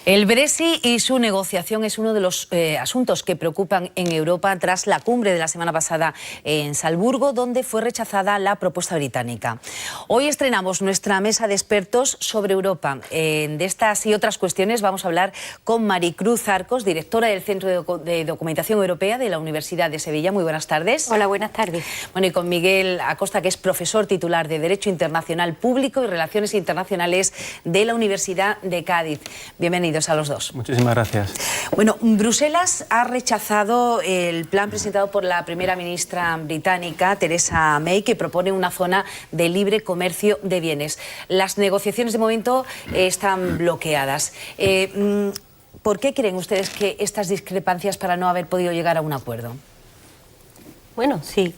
El Brexit y su negociación es uno de los asuntos que preocupan en Europa tras la cumbre de la semana pasada en Salzburgo, donde fue rechazada la propuesta británica. Hoy estrenamos nuestra mesa de expertos sobre Europa. De estas y otras cuestiones vamos a hablar con Maricruz Arcos, directora del Centro de Documentación Europea de la Universidad de Sevilla. Muy buenas tardes. Hola, buenas tardes. Bueno, y con Miguel Acosta, que es profesor titular de Derecho Internacional Público y Relaciones Internacionales de la Universidad de Cádiz. Bienvenidos a los dos. Muchísimas gracias. Bueno, Bruselas ha rechazado el plan presentado por la primera ministra británica, Theresa May, que propone una zona de libre comercio de bienes. Las negociaciones de momento están bloqueadas. ¿Por qué creen ustedes que estas discrepancias para no haber podido llegar a un acuerdo? Bueno, sí.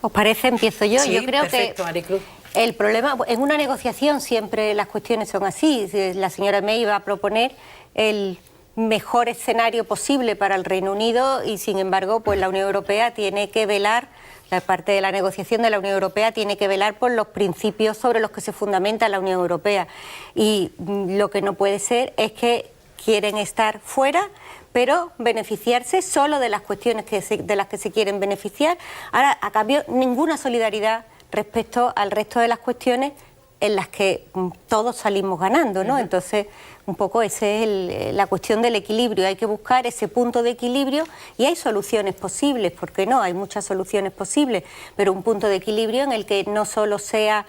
¿Os parece? Empiezo yo. Sí, yo creo perfecto, que Maricruz. el problema, en una negociación siempre las cuestiones son así. La señora May va a proponer el mejor escenario posible para el Reino Unido y, sin embargo, pues la Unión Europea tiene que velar, la parte de la negociación de la Unión Europea tiene que velar por los principios sobre los que se fundamenta la Unión Europea. Y lo que no puede ser es que quieren estar fuera, pero beneficiarse solo de las cuestiones de las que se quieren beneficiar. Ahora, a cambio, ninguna solidaridad respecto al resto de las cuestiones en las que todos salimos ganando, ¿no? Entonces, un poco esa es la cuestión del equilibrio. Hay que buscar ese punto de equilibrio y hay soluciones posibles, ¿por qué no? Hay muchas soluciones posibles, pero un punto de equilibrio en el que no solo sea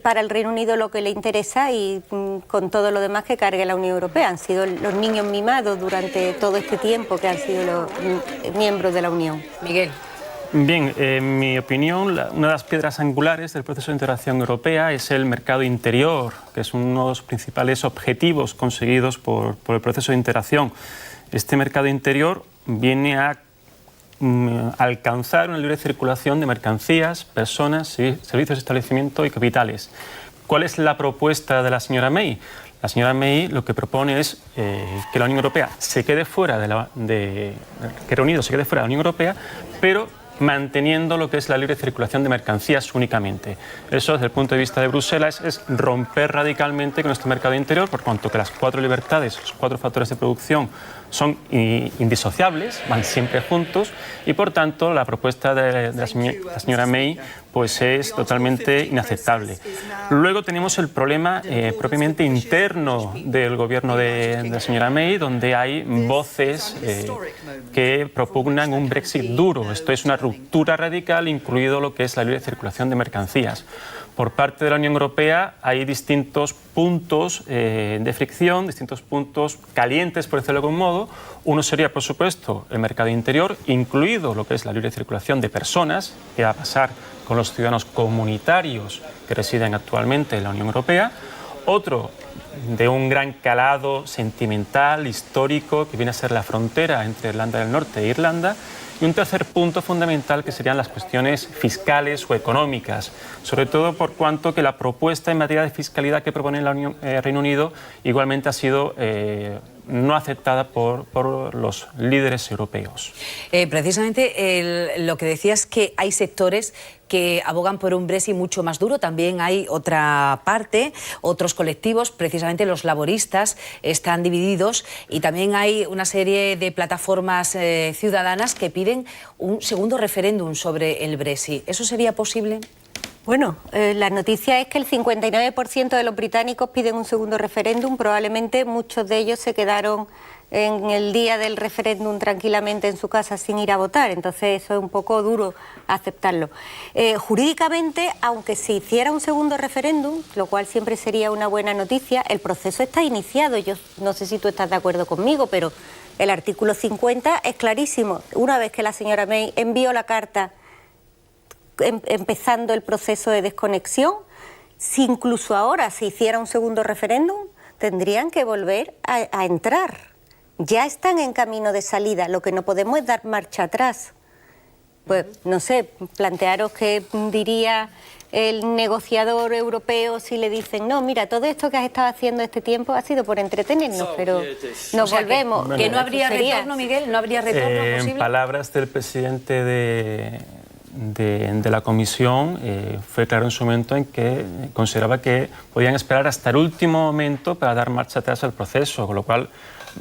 para el Reino Unido lo que le interesa y con todo lo demás que cargue la Unión Europea. Han sido los niños mimados durante todo este tiempo que han sido los miembros de la Unión. Miguel. Bien, en mi opinión, una de las piedras angulares del proceso de integración europea es el mercado interior, que es uno de los principales objetivos conseguidos por el proceso de integración. Este mercado interior viene a alcanzar una libre circulación de mercancías, personas, servicios de establecimiento y capitales. ¿Cuál es la propuesta de la señora May? La señora May lo que propone es que la Unión Europea se quede fuera que Reino Unido se quede fuera de la Unión Europea, pero manteniendo lo que es la libre circulación de mercancías únicamente. Eso, desde el punto de vista de Bruselas, es romper radicalmente con nuestro mercado interior, por cuanto que las cuatro libertades, los cuatro factores de producción son indisociables, van siempre juntos, y por tanto la propuesta de la señora May pues es totalmente inaceptable. Luego tenemos el problema propiamente interno del gobierno de la señora May, donde hay voces que propugnan un Brexit duro. Esto es una ruptura radical, incluido lo que es la libre circulación de mercancías. Por parte de la Unión Europea hay distintos puntos de fricción, distintos puntos calientes, por decirlo de algún modo. Uno sería, por supuesto, el mercado interior, incluido lo que es la libre circulación de personas, que va a pasar con los ciudadanos comunitarios que residen actualmente en la Unión Europea. Otro, de un gran calado sentimental, histórico, que viene a ser la frontera entre Irlanda del Norte e Irlanda. Y un tercer punto fundamental, que serían las cuestiones fiscales o económicas, sobre todo por cuanto que la propuesta en materia de fiscalidad que propone el Reino Unido igualmente ha sido no aceptada por los líderes europeos. Precisamente lo que decía es que hay sectores que abogan por un Brexit mucho más duro. También hay otra parte, otros colectivos, precisamente los laboristas, están divididos, y también hay una serie de plataformas ciudadanas que piden un segundo referéndum sobre el Brexit. ¿Eso sería posible? Bueno, la noticia es que el 59% de los británicos piden un segundo referéndum. Probablemente muchos de ellos se quedaron en el día del referéndum tranquilamente en su casa sin ir a votar. Entonces eso es un poco duro aceptarlo. Jurídicamente, aunque se hiciera un segundo referéndum, lo cual siempre sería una buena noticia, el proceso está iniciado. Yo no sé si tú estás de acuerdo conmigo, pero el artículo 50 es clarísimo. Una vez que la señora May envió la carta empezando el proceso de desconexión, si incluso ahora se hiciera un segundo referéndum, tendrían que volver a entrar. Ya están en camino de salida, lo que no podemos es dar marcha atrás. Pues, no sé, plantearos qué diría el negociador europeo si le dicen, no, mira, todo esto que has estado haciendo este tiempo ha sido por entretenernos, pero nos volvemos. Que no habría retorno, Miguel, no habría retorno posible. En palabras del presidente de la Comisión fue claro en su momento en que consideraba que podían esperar hasta el último momento para dar marcha atrás al proceso, con lo cual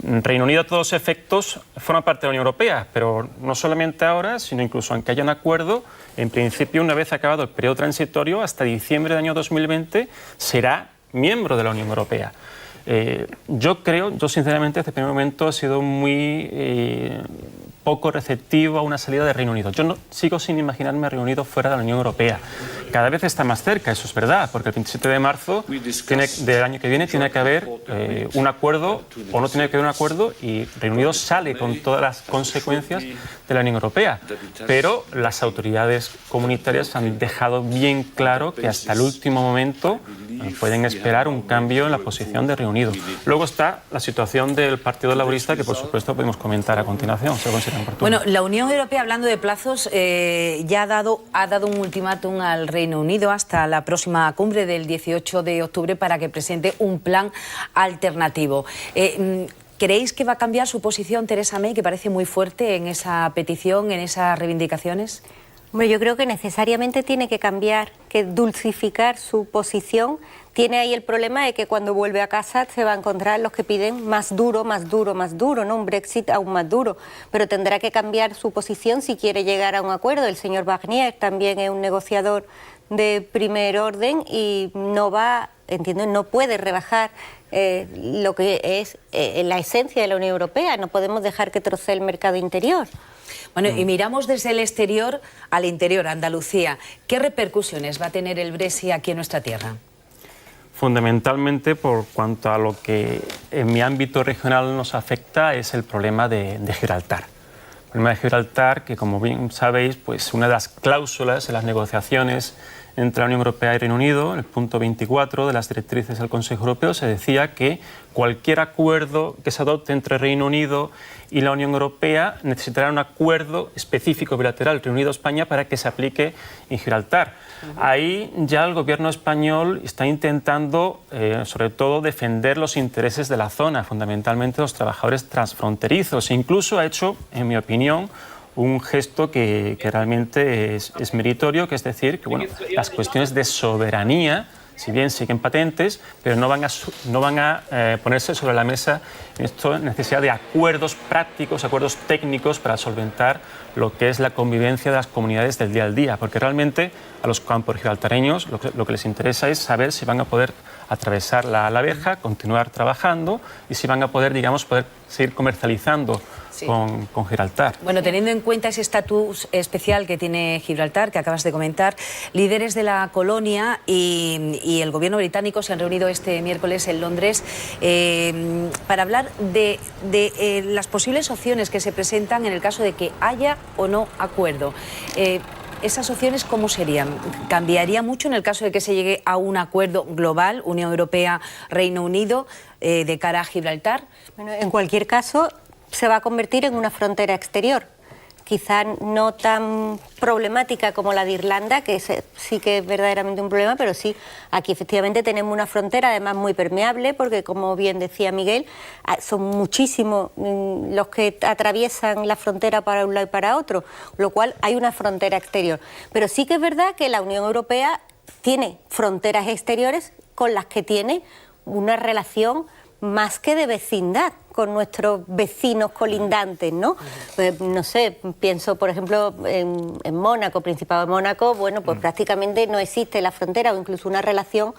Reino Unido a todos efectos forma parte de la Unión Europea, pero no solamente ahora, sino incluso aunque haya un acuerdo, en principio una vez acabado el periodo transitorio, hasta diciembre del año 2020 será miembro de la Unión Europea. Yo sinceramente desde el primer momento he sido muy poco receptivo a una salida de Reino Unido. Yo sigo sin imaginarme a Reino Unido fuera de la Unión Europea. Cada vez está más cerca, eso es verdad, porque el 27 de marzo del año que viene tiene que haber un acuerdo o no tiene que haber un acuerdo y Reino Unido sale con todas las consecuencias de la Unión Europea. Pero las autoridades comunitarias han dejado bien claro que hasta el último momento pueden esperar un cambio en la posición de Reino Unido. Luego está la situación del Partido Laborista, que por supuesto podemos comentar a continuación, si lo consideran oportuno. Bueno, la Unión Europea, hablando de plazos, ya ha dado un ultimátum al Reino Unido hasta la próxima cumbre del 18 de octubre para que presente un plan alternativo. ¿Creéis que va a cambiar su posición Theresa May, que parece muy fuerte en esa petición, en esas reivindicaciones? Bueno, yo creo que necesariamente tiene que cambiar, que dulcificar su posición. Tiene ahí el problema de que cuando vuelve a casa se va a encontrar los que piden más duro, ¿no? Un Brexit aún más duro. Pero tendrá que cambiar su posición si quiere llegar a un acuerdo. El señor Barnier también es un negociador de primer orden y no puede rebajar lo que es la esencia de la Unión Europea. No podemos dejar que trocee el mercado interior. Bueno, y miramos desde el exterior al interior, Andalucía. ¿Qué repercusiones va a tener el Brexit aquí en nuestra tierra? Fundamentalmente por cuanto a lo que en mi ámbito regional nos afecta es el problema de Gibraltar. El problema de Gibraltar, que como bien sabéis, pues una de las cláusulas en las negociaciones entre la Unión Europea y Reino Unido, en el punto 24 de las directrices del Consejo Europeo, se decía que cualquier acuerdo que se adopte entre Reino Unido y la Unión Europea necesitará un acuerdo específico bilateral Reino Unido-España para que se aplique en Gibraltar. Ahí ya el gobierno español está intentando, sobre todo, defender los intereses de la zona, fundamentalmente los trabajadores transfronterizos. Incluso ha hecho, en mi opinión, un gesto que realmente es meritorio, que es decir, que bueno, las cuestiones de soberanía, si bien siguen patentes, pero no van a ponerse sobre la mesa esto, necesidad de acuerdos prácticos, acuerdos técnicos para solventar lo que es la convivencia de las comunidades del día al día, porque realmente a los campos gibraltareños lo que les interesa es saber si van a poder atravesar la verja, continuar trabajando y si van a poder, poder seguir comercializando con Gibraltar. Bueno, teniendo en cuenta ese estatus especial que tiene Gibraltar, que acabas de comentar, líderes de la colonia y el gobierno británico se han reunido este miércoles en Londres para hablar de las posibles opciones que se presentan en el caso de que haya o no acuerdo. ¿Esas opciones cómo serían? ¿Cambiaría mucho en el caso de que se llegue a un acuerdo global, Unión Europea, Reino Unido, de cara a Gibraltar? Bueno, en cualquier caso, se va a convertir en una frontera exterior, quizá no tan problemática como la de Irlanda, que sí que es verdaderamente un problema, pero sí, aquí efectivamente tenemos una frontera además muy permeable, porque como bien decía Miguel, son muchísimos los que atraviesan la frontera para un lado y para otro, lo cual hay una frontera exterior. Pero sí que es verdad que la Unión Europea tiene fronteras exteriores con las que tiene una relación más que de vecindad con nuestros vecinos colindantes, ¿no? Pues, no sé, pienso por ejemplo en Mónaco, Principado de Mónaco, bueno, pues prácticamente no existe la frontera o incluso una relación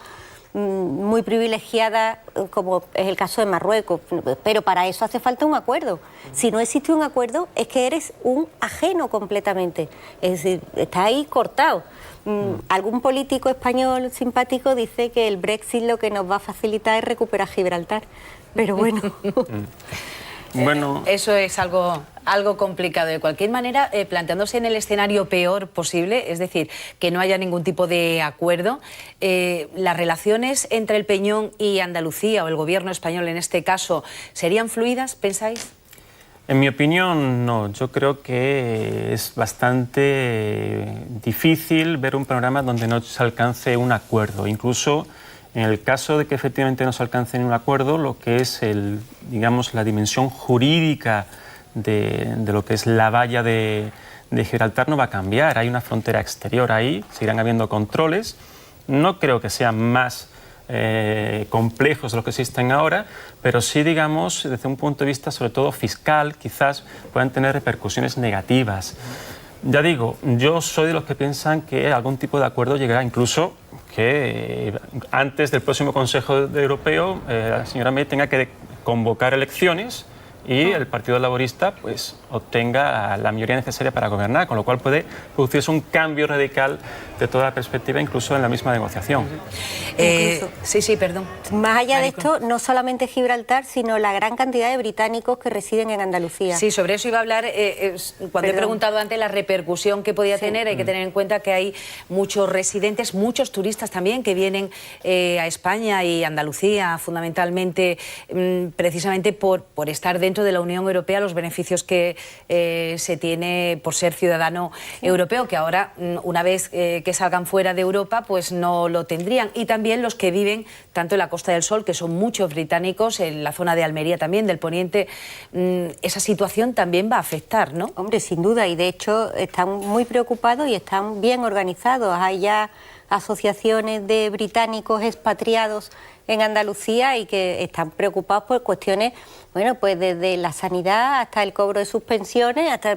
muy privilegiada como es el caso de Marruecos, pero para eso hace falta un acuerdo. Si no existe un acuerdo es que eres un ajeno completamente, es decir, está ahí cortado. Algún político español simpático dice que el Brexit lo que nos va a facilitar es recuperar Gibraltar, pero bueno. Bueno, eso es algo complicado. De cualquier manera, planteándose en el escenario peor posible, es decir, que no haya ningún tipo de acuerdo, ¿las relaciones entre el Peñón y Andalucía, o el gobierno español en este caso, serían fluidas, pensáis? En mi opinión, no. Yo creo que es bastante difícil ver un panorama donde no se alcance un acuerdo. Incluso en el caso de que efectivamente no se alcance un acuerdo, lo que es la dimensión jurídica de lo que es la valla de de Gibraltar no va a cambiar. Hay una frontera exterior ahí, seguirán habiendo controles. No creo que sean más complejos de los que existen ahora, pero sí, digamos, desde un punto de vista sobre todo fiscal, quizás puedan tener repercusiones negativas. Ya digo, yo soy de los que piensan que algún tipo de acuerdo llegará, incluso que antes del próximo Consejo Europeo la señora May tenga que convocar elecciones y el Partido Laborista pues obtenga la mayoría necesaria para gobernar, con lo cual puede producirse un cambio radical de toda la perspectiva, incluso en la misma negociación. Sí, perdón. Más allá de esto, no solamente Gibraltar, sino la gran cantidad de británicos que residen en Andalucía. Sí, sobre eso iba a hablar cuando he preguntado antes la repercusión que podía tener. Hay que tener en cuenta que hay muchos residentes, muchos turistas también que vienen a España y Andalucía fundamentalmente precisamente por estar dentro de la Unión Europea, los beneficios que se tiene por ser ciudadano europeo, que ahora una vez que salgan fuera de Europa pues no lo tendrían. Y también los que viven tanto en la Costa del Sol, que son muchos británicos, en la zona de Almería también, del Poniente, esa situación también va a afectar, ¿no? Hombre, sin duda, y de hecho están muy preocupados y están bien organizados. Hay ya asociaciones de británicos expatriados en Andalucía y que están preocupados por cuestiones, bueno, pues desde la sanidad hasta el cobro de sus pensiones, hasta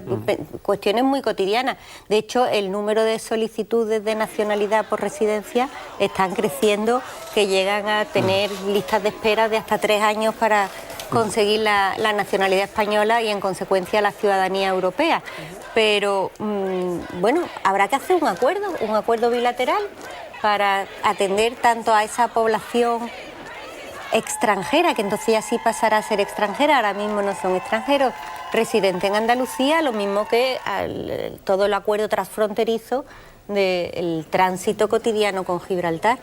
cuestiones muy cotidianas. De hecho, el número de solicitudes de nacionalidad por residencia están creciendo, que llegan a tener listas de espera de hasta 3 años para conseguir la nacionalidad española y en consecuencia la ciudadanía europea. Pero bueno, habrá que hacer un acuerdo bilateral para atender tanto a esa población extranjera, que entonces ya sí pasará a ser extranjera, ahora mismo no son extranjeros, residentes en Andalucía, lo mismo que todo el acuerdo transfronterizo del tránsito cotidiano con Gibraltar.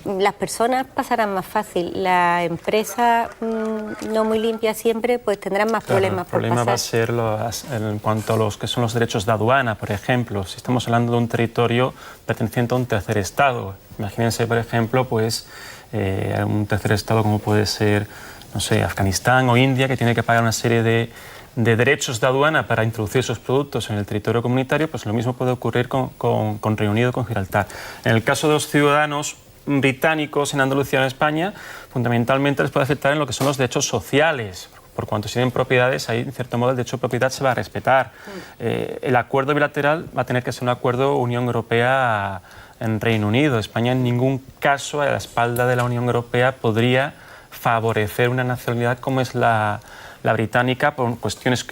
Las personas pasarán más fácil, la empresa no muy limpia siempre pues tendrán más problemas por pasar. El problema va a ser en cuanto a los que son los derechos de aduana, por ejemplo. Si estamos hablando de un territorio perteneciente a un tercer estado, imagínense, por ejemplo, pues un tercer estado como puede ser, no sé, Afganistán o India, que tiene que pagar una serie de derechos de aduana para introducir esos productos en el territorio comunitario, pues lo mismo puede ocurrir con Reino Unido, con Gibraltar. En el caso de los ciudadanos británicos en Andalucía o en España, fundamentalmente les puede afectar en lo que son los derechos sociales. Por cuanto si tienen propiedades, ahí en cierto modo el derecho de propiedad se va a respetar. El acuerdo bilateral va a tener que ser un acuerdo Unión Europea en Reino Unido. España en ningún caso a la espalda de la Unión Europea podría favorecer una nacionalidad como es la británica por cuestiones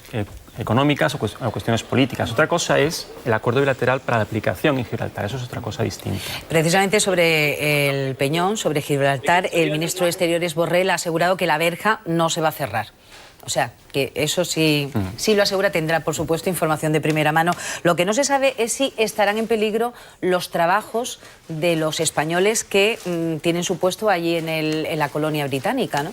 económicas o cuestiones políticas. Otra cosa es el acuerdo bilateral para la aplicación en Gibraltar, eso es otra cosa distinta. Precisamente sobre el Peñón, sobre Gibraltar, el ministro de Exteriores Borrell ha asegurado que la verja no se va a cerrar. O sea, que eso sí lo asegura, tendrá por supuesto información de primera mano. Lo que no se sabe es si estarán en peligro los trabajos de los españoles que tienen su puesto allí en la colonia británica, ¿no?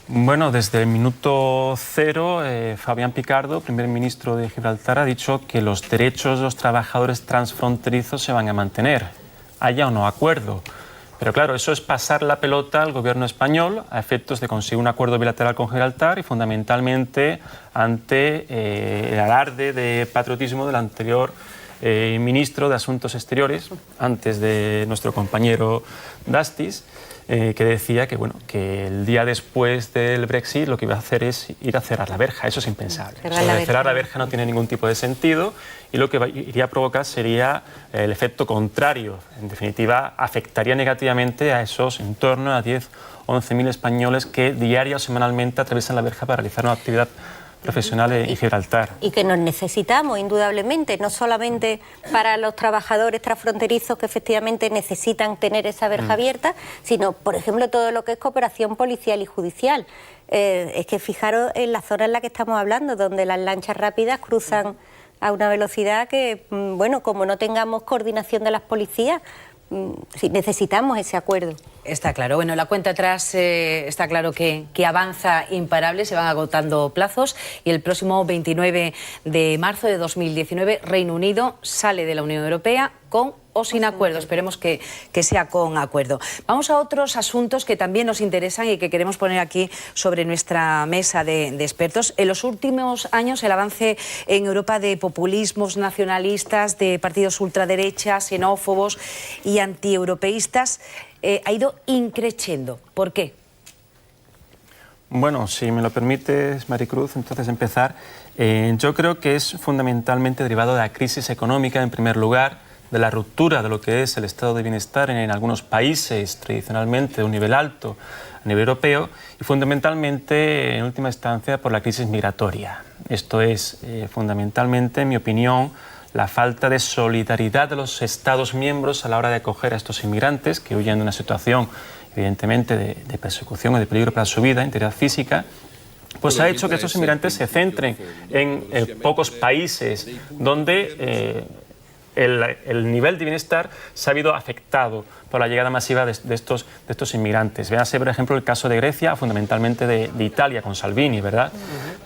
Bueno, desde el minuto cero, Fabián Picardo, primer ministro de Gibraltar, ha dicho que los derechos de los trabajadores transfronterizos se van a mantener, haya o no acuerdo. Pero claro, eso es pasar la pelota al gobierno español a efectos de conseguir un acuerdo bilateral con Gibraltar y fundamentalmente ante el alarde de patriotismo del anterior ministro de Asuntos Exteriores, antes de nuestro compañero Dastis, que decía que, bueno, que el día después del Brexit lo que iba a hacer es ir a cerrar la verja. Eso es impensable. Cerrar la verja no tiene ningún tipo de sentido y lo que iría a provocar sería el efecto contrario. En definitiva, afectaría negativamente a esos en torno a 10 o 11.000 españoles que diaria o semanalmente atraviesan la verja para realizar una actividad profesional en Gibraltar. Y que nos necesitamos, indudablemente, no solamente para los trabajadores transfronterizos que efectivamente necesitan tener esa verja abierta, sino, por ejemplo, todo lo que es cooperación policial y judicial. Es que fijaros en la zona en la que estamos hablando, donde las lanchas rápidas cruzan a una velocidad que, bueno, como no tengamos coordinación de las policías, sí, necesitamos ese acuerdo. Está claro. Bueno, la cuenta atrás está claro que avanza imparable, se van agotando plazos y el próximo 29 de marzo de 2019 Reino Unido sale de la Unión Europea con o sin acuerdo. Esperemos que sea con acuerdo. Vamos a otros asuntos que también nos interesan y que queremos poner aquí sobre nuestra mesa de expertos. En los últimos años el avance en Europa de populismos nacionalistas, de partidos ultraderechas, xenófobos y antieuropeístas ha ido increciendo. ¿Por qué? Bueno, si me lo permites, Maricruz, entonces empezar. Yo creo que es fundamentalmente derivado de la crisis económica, en primer lugar, de la ruptura de lo que es el estado de bienestar en algunos países tradicionalmente de un nivel alto a nivel europeo y fundamentalmente, en última instancia, por la crisis migratoria. Esto es fundamentalmente, en mi opinión, la falta de solidaridad de los Estados miembros a la hora de acoger a estos inmigrantes que huyen de una situación evidentemente de persecución o de peligro para su vida, integridad física, pues ha hecho que estos inmigrantes se centren en pocos países donde el nivel de bienestar se ha visto afectado por la llegada masiva de estos inmigrantes. Véase, por ejemplo, el caso de Grecia, fundamentalmente de Italia, con Salvini, ¿verdad?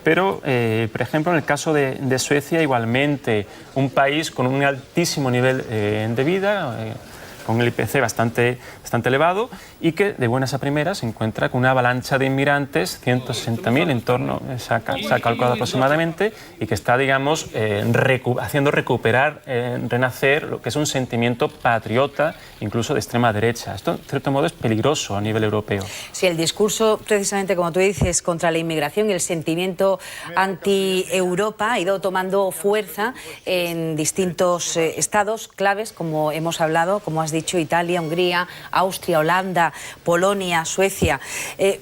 Pero, por ejemplo, en el caso de Suecia, igualmente, un país con un altísimo nivel de vida, con el IPC bastante elevado y que de buenas a primeras se encuentra con una avalancha de inmigrantes, 160.000 en torno, se ha calculado aproximadamente, y que está, digamos, haciendo recuperar, renacer lo que es un sentimiento patriota, incluso de extrema derecha. Esto, en cierto modo, es peligroso a nivel europeo. Sí, el discurso, precisamente como tú dices, contra la inmigración y el sentimiento anti-Europa ha ido tomando fuerza en distintos estados claves, como hemos hablado, como has dicho, Italia, Hungría, Austria, Holanda, Polonia, Suecia.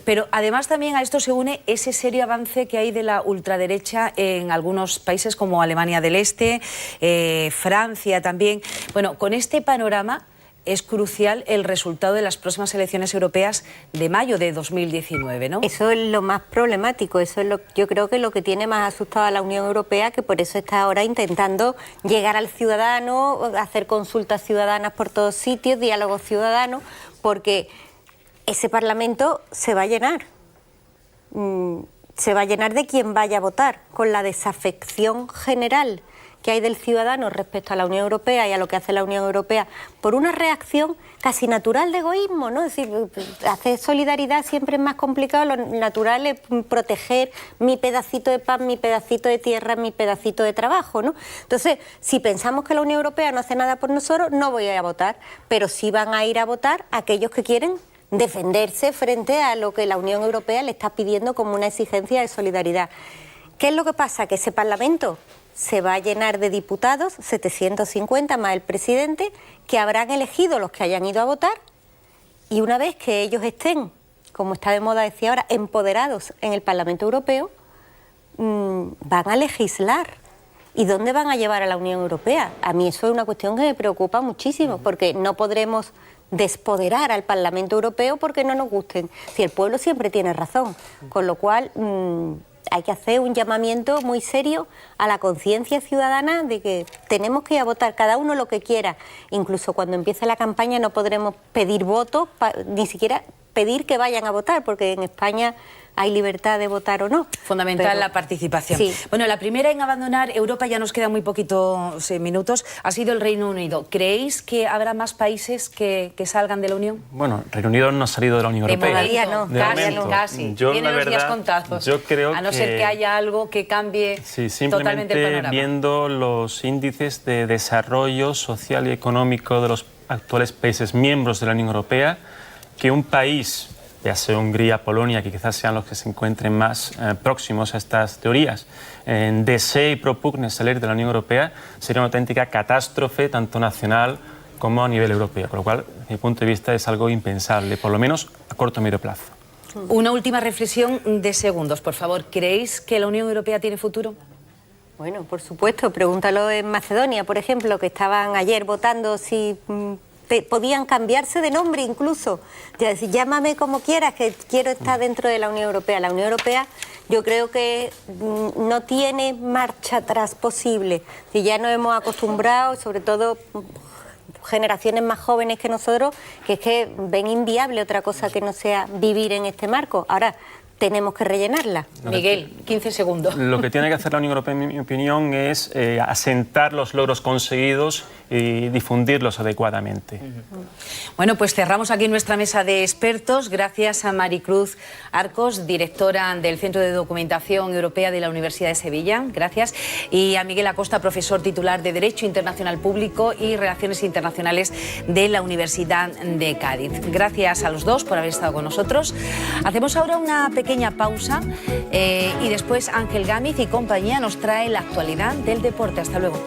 Pero además también a esto se une ese serio avance que hay de la ultraderecha en algunos países como Alemania del Este, Francia también. Bueno, con este panorama es crucial el resultado de las próximas elecciones europeas de mayo de 2019, ¿no? Eso es lo más problemático, eso es yo creo que lo que tiene más asustado a la Unión Europea, que por eso está ahora intentando llegar al ciudadano, hacer consultas ciudadanas por todos sitios, diálogos ciudadanos, porque ese Parlamento se va a llenar. Se va a llenar de quien vaya a votar, con la desafección general que hay del ciudadano respecto a la Unión Europea y a lo que hace la Unión Europea, por una reacción casi natural de egoísmo, ¿no? Es decir, hacer solidaridad siempre es más complicado, lo natural es proteger mi pedacito de pan, mi pedacito de tierra, mi pedacito de trabajo, ¿no? Entonces, si pensamos que la Unión Europea no hace nada por nosotros, no voy a ir a votar, pero sí van a ir a votar aquellos que quieren defenderse frente a lo que la Unión Europea le está pidiendo como una exigencia de solidaridad. ¿Qué es lo que pasa? Que ese Parlamento se va a llenar de diputados, 750 más el presidente, que habrán elegido los que hayan ido a votar, y una vez que ellos estén, como está de moda decir ahora, empoderados en el Parlamento Europeo, van a legislar. ¿Y dónde van a llevar a la Unión Europea? A mí eso es una cuestión que me preocupa muchísimo, porque no podremos despoderar al Parlamento Europeo porque no nos gusten. Si el pueblo siempre tiene razón, con lo cual hay que hacer un llamamiento muy serio a la conciencia ciudadana de que tenemos que ir a votar cada uno lo que quiera. Incluso cuando empiece la campaña no podremos pedir votos, ni siquiera pedir que vayan a votar, porque en España hay libertad de votar o no. Fundamental la participación. Sí. Bueno, la primera en abandonar Europa, ya nos quedan muy poquitos minutos, ha sido el Reino Unido. ¿Creéis que habrá más países que salgan de la Unión? Bueno, Reino Unido no ha salido de la Unión Europea. Todavía no. Casi. Yo, Tiene los días contados. Yo creo a no ser que haya algo que cambie totalmente el panorama. Viendo los índices de desarrollo social y económico de los actuales países miembros de la Unión Europea, que un país, ya sea Hungría, Polonia, que quizás sean los que se encuentren más próximos a estas teorías, desee y propugne salir de la Unión Europea, sería una auténtica catástrofe, tanto nacional como a nivel europeo. Con lo cual, desde mi punto de vista, es algo impensable, por lo menos a corto o medio plazo. Una última reflexión de segundos, por favor. ¿Creéis que la Unión Europea tiene futuro? Bueno, por supuesto. Pregúntalo en Macedonia, por ejemplo, que estaban ayer votando si podían cambiarse de nombre incluso. Decir, llámame como quieras, que quiero estar dentro de la Unión Europea. La Unión Europea yo creo que no tiene marcha atrás posible. Si ya nos hemos acostumbrado, sobre todo generaciones más jóvenes que nosotros, que es que ven inviable otra cosa que no sea vivir en este marco. Ahora, tenemos que rellenarla. Miguel, 15 segundos. Lo que tiene que hacer la Unión Europea, en mi opinión, es asentar los logros conseguidos y difundirlos adecuadamente. Bueno, pues cerramos aquí nuestra mesa de expertos. Gracias a Maricruz Arcos, directora del Centro de Documentación Europea de la Universidad de Sevilla. Gracias. Y a Miguel Acosta, profesor titular de Derecho Internacional Público y Relaciones Internacionales de la Universidad de Cádiz. Gracias a los dos por haber estado con nosotros. Hacemos ahora una pequeña pausa y después Ángel Gámez y compañía nos trae la actualidad del deporte. Hasta luego.